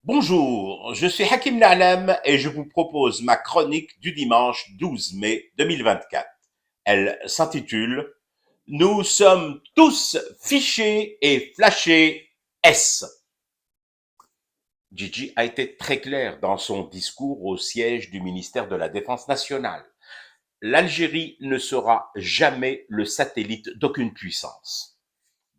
Bonjour, je suis Hakim Na'lam et je vous propose ma chronique du dimanche 12 mai 2024. Elle s'intitule Nous sommes tous fichés et flashés S. Gigi a été très clair dans son discours au siège du ministère de la Défense nationale. L'Algérie ne sera jamais le satellite d'aucune puissance.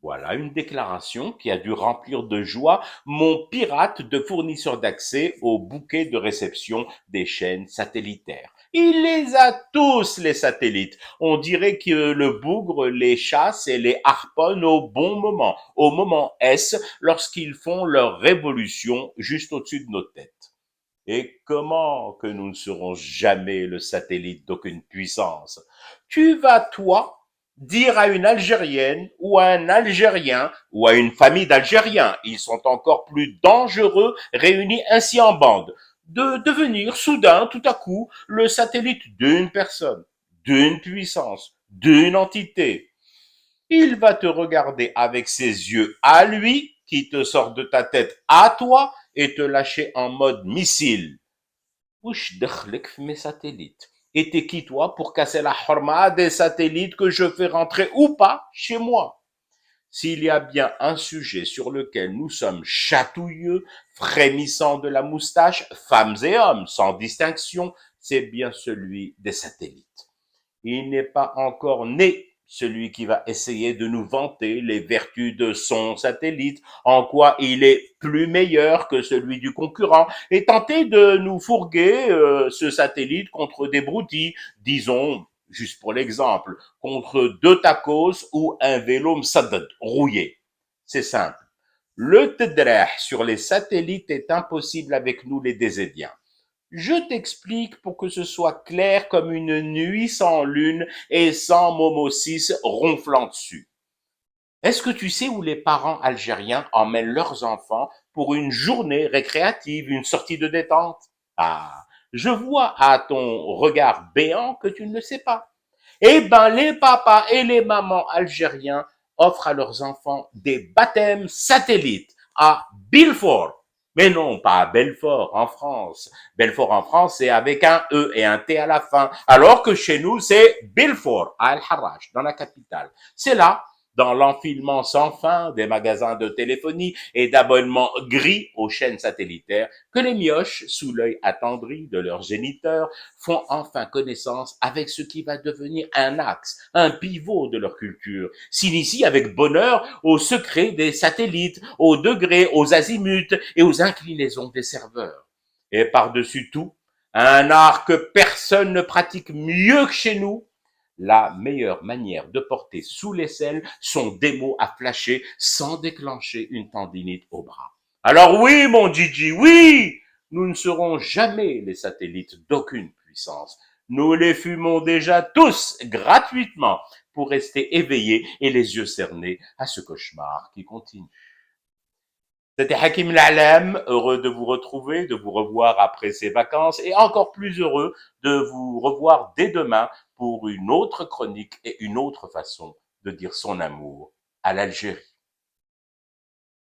Voilà une déclaration qui a dû remplir de joie mon pirate de fournisseur d'accès au bouquet de réception des chaînes satellitaires. Il les a tous, les satellites. On dirait que le bougre les chasse et les harponne au moment S, lorsqu'ils font leur révolution juste au-dessus de nos têtes. Et comment que nous ne serons jamais le satellite d'aucune puissance? Tu vas, toi, dire à une Algérienne ou à un Algérien ou à une famille d'Algériens, ils sont encore plus dangereux réunis ainsi en bande, de devenir soudain, tout à coup, le satellite d'une personne, d'une puissance, d'une entité. Il va te regarder avec ses yeux à lui, qui te sortent de ta tête à toi, et te lâcher en mode missile. Wesh دخلك في mes satellites. Et t'es qui toi pour casser la horma des satellites que je fais rentrer ou pas chez moi? S'il y a bien un sujet sur lequel nous sommes chatouilleux, frémissants de la moustache, femmes et hommes, sans distinction, c'est bien celui des satellites. Il n'est pas encore né celui qui va essayer de nous vanter les vertus de son satellite, en quoi il est plus meilleur que celui du concurrent, et tenter de nous fourguer ce satellite contre des broutilles, disons, juste pour l'exemple, contre deux tacos ou un vélo msaddad rouillé. C'est simple. Le tedreh sur les satellites est impossible avec nous les Désédiens. Je t'explique pour que ce soit clair comme une nuit sans lune et sans Momo 6 ronflant dessus. Est-ce que tu sais où les parents algériens emmènent leurs enfants pour une journée récréative, une sortie de détente? Ah, je vois à ton regard béant que tu ne le sais pas. Eh ben, les papas et les mamans algériens offrent à leurs enfants des baptêmes satellites à Belfort. Mais non, pas à Belfort, en France. Belfort en France, c'est avec un E et un T à la fin. Alors que chez nous, c'est Belfort, à El Harrach, dans la capitale. C'est là, dans l'enfilement sans fin des magasins de téléphonie et d'abonnements gris aux chaînes satellitaires, que les mioches, sous l'œil attendri de leurs géniteurs, font enfin connaissance avec ce qui va devenir un axe, un pivot de leur culture, s'initient avec bonheur aux secrets des satellites, aux degrés, aux azimuts et aux inclinaisons des serveurs. Et par-dessus tout, un art que personne ne pratique mieux que chez nous, la meilleure manière de porter sous l'aisselle son démo à flasher sans déclencher une tendinite au bras. Alors oui, mon Gigi, oui, nous ne serons jamais les satellites d'aucune puissance. Nous les fumons déjà tous gratuitement pour rester éveillés et les yeux cernés à ce cauchemar qui continue. C'était Hakim L'Alam, heureux de vous retrouver, de vous revoir après ces vacances et encore plus heureux de vous revoir dès demain pour une autre chronique et une autre façon de dire son amour à l'Algérie.